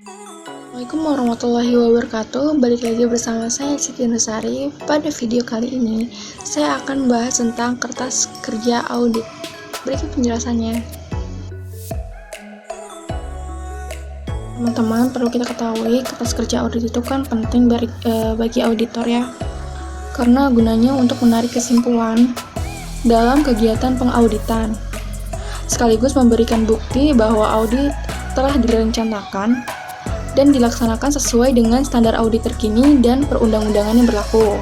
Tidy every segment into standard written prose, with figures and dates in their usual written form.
Assalamualaikum warahmatullahi wabarakatuh. Balik lagi bersama saya Siti Nusari. Pada video kali ini saya akan bahas tentang kertas kerja audit. Berikut penjelasannya. Teman-teman, perlu kita ketahui kertas kerja audit itu kan penting bagi auditor ya, karena gunanya untuk menarik kesimpulan dalam kegiatan pengauditan, sekaligus memberikan bukti bahwa audit telah direncanakan dan dilaksanakan sesuai dengan standar audit terkini dan perundang-undangan yang berlaku.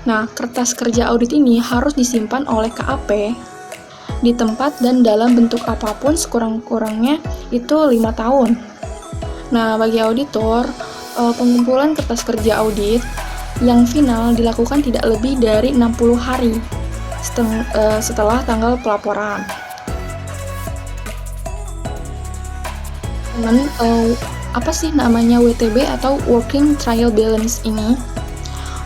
Nah, kertas kerja audit ini harus disimpan oleh KAP di tempat dan dalam bentuk apapun sekurang-kurangnya itu 5 tahun. Nah, bagi auditor, pengumpulan kertas kerja audit yang final dilakukan tidak lebih dari 60 hari setelah tanggal pelaporan. Apa sih namanya WTB atau Working Trial Balance ini?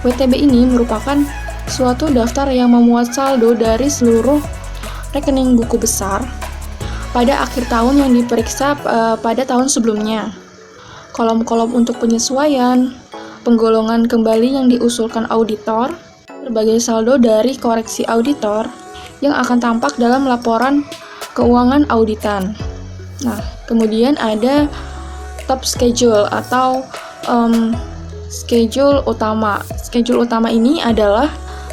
WTB ini merupakan suatu daftar yang memuat saldo dari seluruh rekening buku besar pada akhir tahun yang diperiksa pada tahun sebelumnya. Kolom-kolom untuk penyesuaian, penggolongan kembali yang diusulkan auditor, berbagai saldo dari koreksi auditor yang akan tampak dalam laporan keuangan auditan. Nah, kemudian ada top schedule atau schedule utama. Schedule utama ini adalah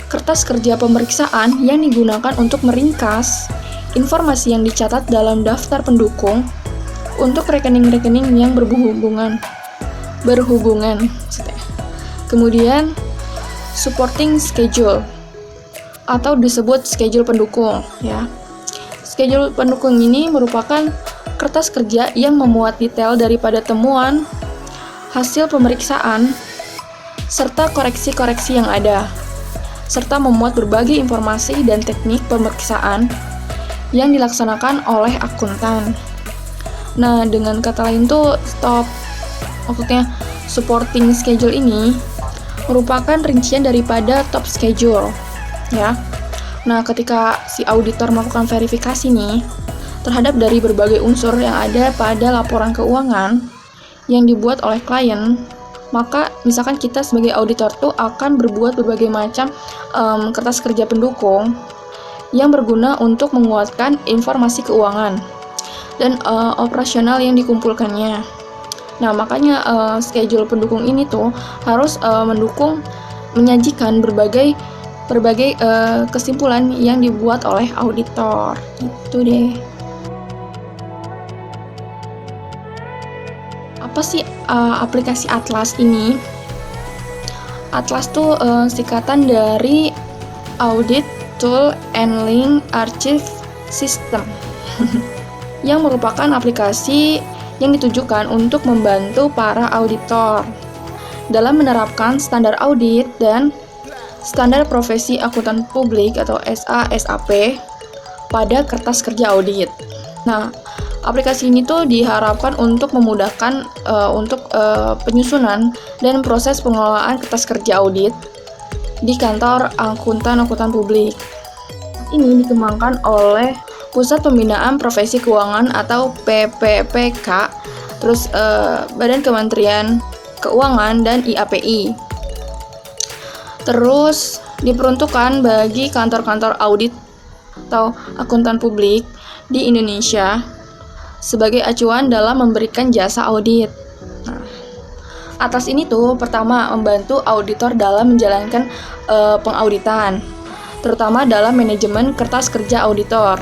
kertas kerja pemeriksaan yang digunakan untuk meringkas informasi yang dicatat dalam daftar pendukung untuk rekening-rekening yang berhubungan. Kemudian supporting schedule atau disebut schedule pendukung ya. Schedule pendukung ini merupakan kertas kerja yang memuat detail daripada temuan, hasil pemeriksaan, serta koreksi-koreksi yang ada, serta memuat berbagai informasi dan teknik pemeriksaan yang dilaksanakan oleh akuntan. Nah, dengan kata lain tuh maksudnya supporting schedule ini merupakan rincian daripada top schedule ya. Nah, ketika si auditor melakukan verifikasi nih terhadap dari berbagai unsur yang ada pada laporan keuangan yang dibuat oleh klien, maka misalkan kita sebagai auditor tuh akan berbuat berbagai macam kertas kerja pendukung yang berguna untuk menguatkan informasi keuangan dan operasional yang dikumpulkannya. Nah, makanya schedule pendukung ini tuh harus menyajikan berbagai kesimpulan yang dibuat oleh auditor. Gitu deh. Apa sih aplikasi Atlas ini? Atlas tuh singkatan dari Audit Tool and Link Archive System yang merupakan aplikasi yang ditujukan untuk membantu para auditor dalam menerapkan standar audit dan standar profesi akuntan publik atau SA/SAP pada kertas kerja audit. Nah, aplikasi ini tuh diharapkan untuk memudahkan penyusunan dan proses pengelolaan kertas kerja audit di kantor akuntan publik. Ini dikembangkan oleh Pusat Pembinaan Profesi Keuangan atau PPPK, terus Badan Kementerian Keuangan dan IAPI. Terus diperuntukkan bagi kantor-kantor audit atau akuntan publik di Indonesia sebagai acuan dalam memberikan jasa audit. Nah, Atlas ini tuh pertama membantu auditor dalam menjalankan pengauditan, terutama dalam manajemen kertas kerja auditor.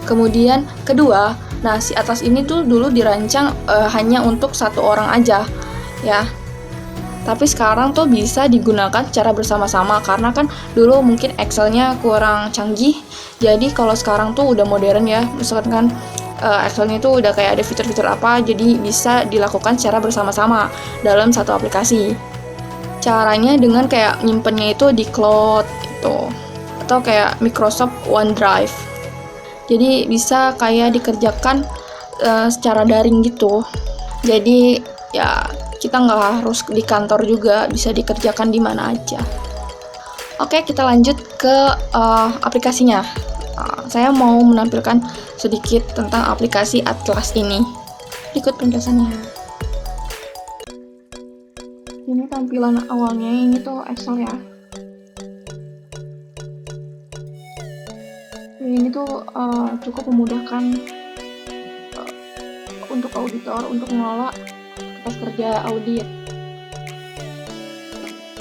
Kemudian kedua, nah si Atlas ini tuh dulu dirancang hanya untuk satu orang aja ya. Tapi sekarang tuh bisa digunakan secara bersama-sama karena kan dulu mungkin Excel-nya kurang canggih. Jadi kalau sekarang tuh udah modern ya, misalkan kan Excel-nya tuh udah kayak ada fitur-fitur apa, jadi bisa dilakukan secara bersama-sama dalam satu aplikasi. Caranya dengan kayak nyimpennya itu di cloud gitu, atau kayak Microsoft OneDrive. Jadi bisa kayak dikerjakan secara daring gitu. Jadi ya kita nggak harus di kantor juga, bisa dikerjakan di mana aja. Oke, kita lanjut ke aplikasinya. Saya mau menampilkan sedikit tentang aplikasi Atlas ini. Berikut penjelasannya. tampilan awalnya, ini tuh Excel ya. Ini tuh cukup memudahkan untuk auditor untuk mengelola kertas kerja audit.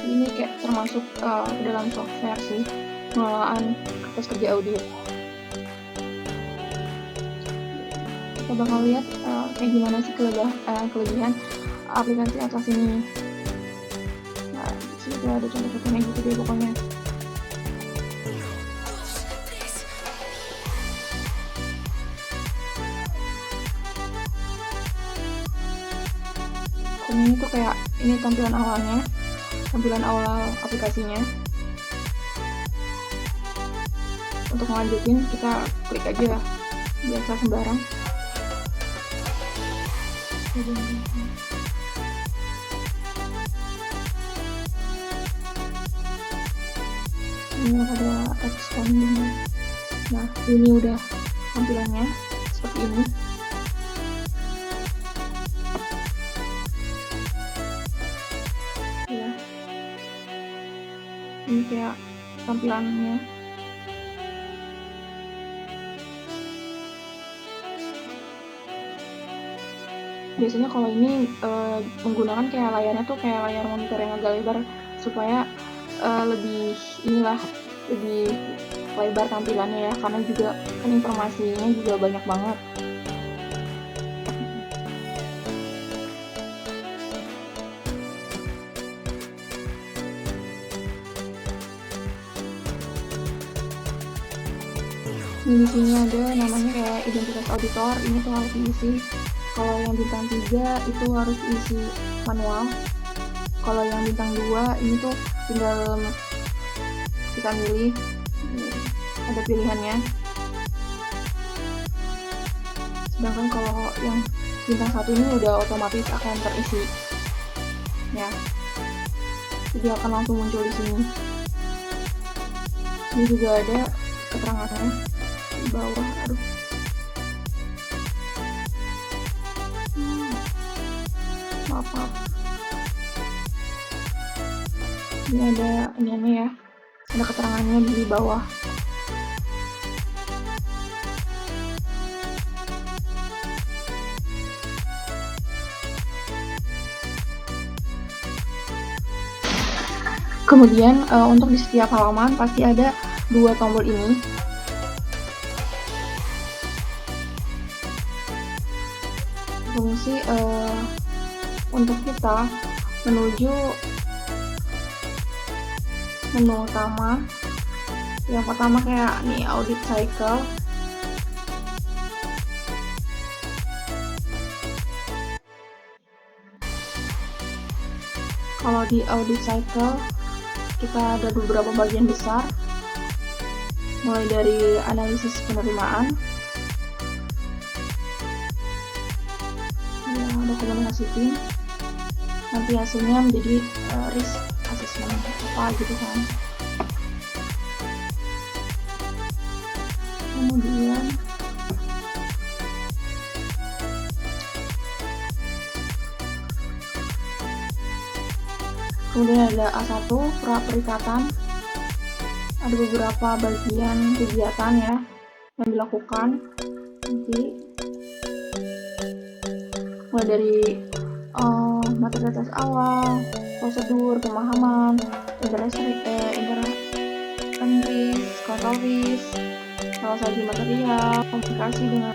Ini kayak termasuk ke dalam software sih, pengelolaan kertas kerja audit. Kita bakal lihat kayak gimana sih kelebihan aplikasi Atlas ini. Nah, di sini tuh ada contoh-contohnya gitu deh pokoknya. Ini tuh kayak ini tampilan awalnya, tampilan awal aplikasinya. Untuk melanjutin kita klik aja biasa sembarang. Ini ada extendnya. Nah, ini udah tampilannya seperti ini. Ya, ini kayak tampilannya. Biasanya kalau ini menggunakan kayak layarnya tuh kayak layar monitor yang agak lebar supaya lebih lebar tampilannya ya, karena juga kan informasinya juga banyak banget. Di sini ada namanya kayak identitas auditor, ini tuh harus diisi. Kalau yang bintang 3 itu harus isi manual. Kalau yang bintang 2 ini tuh tinggal kita milih, ada pilihannya. Sedangkan kalau yang bintang 1 ini udah otomatis akan terisi ya, jadi akan langsung muncul di sini. Ini juga ada keterangannya di bawah. Aduh, maaf. Ini ada ini ya, ada keterangannya di bawah. Kemudian untuk di setiap halaman pasti ada 2 tombol ini. Fungsi untuk kita menuju menu utama. Yang pertama kayak nih audit cycle. Kalau di audit cycle kita ada beberapa bagian besar, mulai dari analisis penerimaan, ya, dokumentasi tim, nanti hasilnya menjadi risk assessment apa gitu kan. Kemudian ada A1 perikatan, ada beberapa bagian kegiatan ya yang dilakukan nanti, mulai dari materi tes awal, prosedur, pemahaman, intervensi, kontrol risk, evaluasi material, komunikasi dengan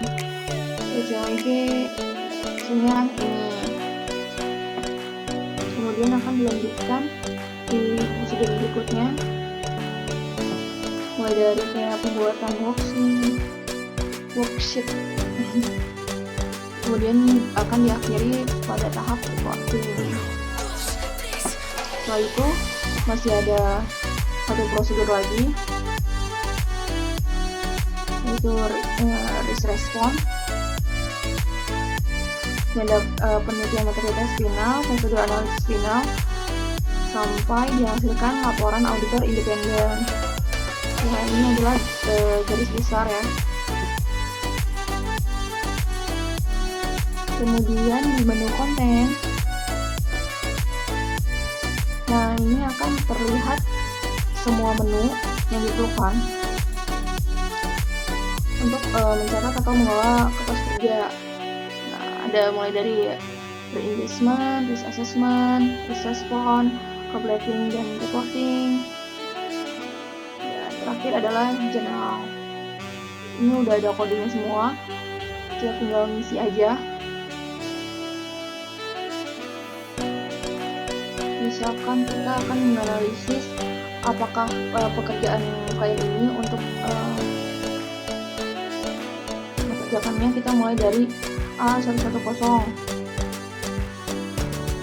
PJWG, hasilnya ini. Kemudian akan dilanjutkan di prosedur berikutnya, mulai dari kayak pembuatan worksheet kemudian akan diakhiri pada tahap reporting. Setelah itu masih ada satu prosedur lagi, yaitu risk response. Ini ada penelitian materi tes final, prosedur analisis final, sampai dihasilkan laporan auditor independen. Nah, ini adalah garis besar ya. Kemudian di menu konten ini akan terlihat semua menu yang diperlukan untuk mencatat atau mengelola kertas kerja. Nah, ada mulai dari pre-engagement, risk assessment, risk response, calculating dan reporting. Dan terakhir adalah general. Ini udah ada kodenya semua, kita tinggal ngisi aja. Misalkan kita akan menganalisis apakah pekerjaan kayak ini untuk mengerjakannya, kita mulai dari A110.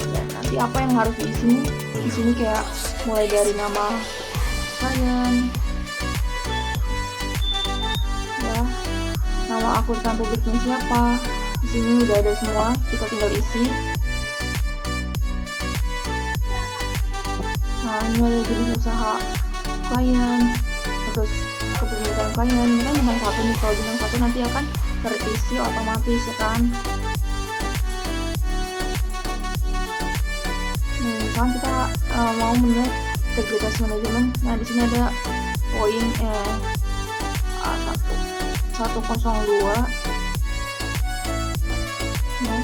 Dan nanti apa yang harus diisi di sini kayak mulai dari nama klien, ya, nama akuntan publiknya siapa. Di sini udah ada semua, kita tinggal isi. Nah, ini ada jenis usaha klien, terus kepemilikan klien. Ini kan bintang 1 nih, kalau bintang 1 nanti akan terisi otomatis, ya kan. Nah, misalkan kita mau melihat integritas manajemen. Nah, di sini ada poin A102. Nah,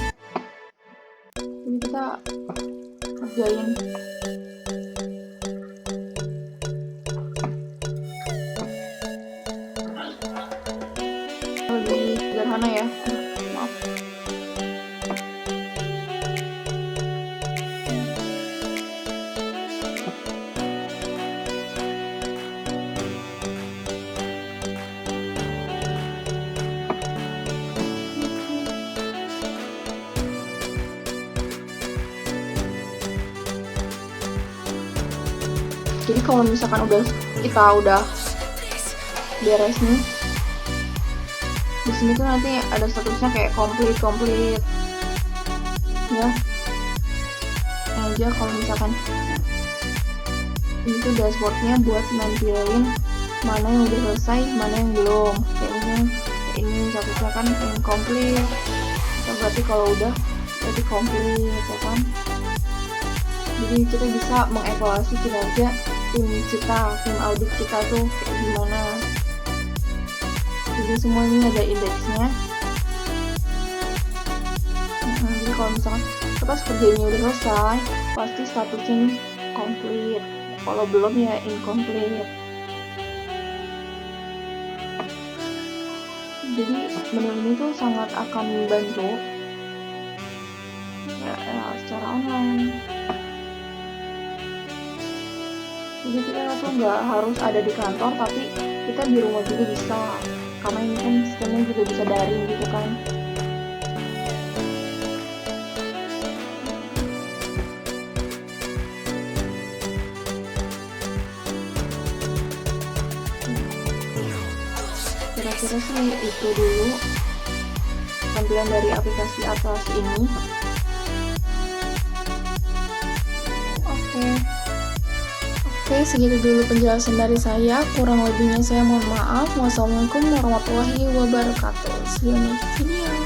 ini kita kerjain. Lebih sederhana ya, maaf. Jadi kalau misalkan kita udah beres nih, di sini tuh nanti ada statusnya kayak complete ya. Nah, aja kalau misalkan ini tuh dashboardnya buat nampilin mana yang udah selesai, mana yang belum. Kayaknya ini statusnya kan incomplete, berarti kalau udah berarti complete, ya kan. Jadi kita bisa mengevaluasi kinerja tim audit kita tuh kayak gimana. Jadi semua ini ada indeksnya. Jadi kalau misalkan kertas kerja ini udah selesai, pasti statusnya ini complete. Kalau belum ya incomplete. Jadi menu ini tuh sangat akan membantu ya, secara online. Jadi kita tuh nggak harus ada di kantor, tapi kita di rumah juga bisa. Karena ini kan sistemnya juga bisa daring gitu kan. Kira-kira sih itu dulu tampilan dari aplikasi Atlas ini. Oke, segitu dulu penjelasan dari saya. Kurang lebihnya saya mohon maaf. Wassalamualaikum warahmatullahi wabarakatuh. See you next video.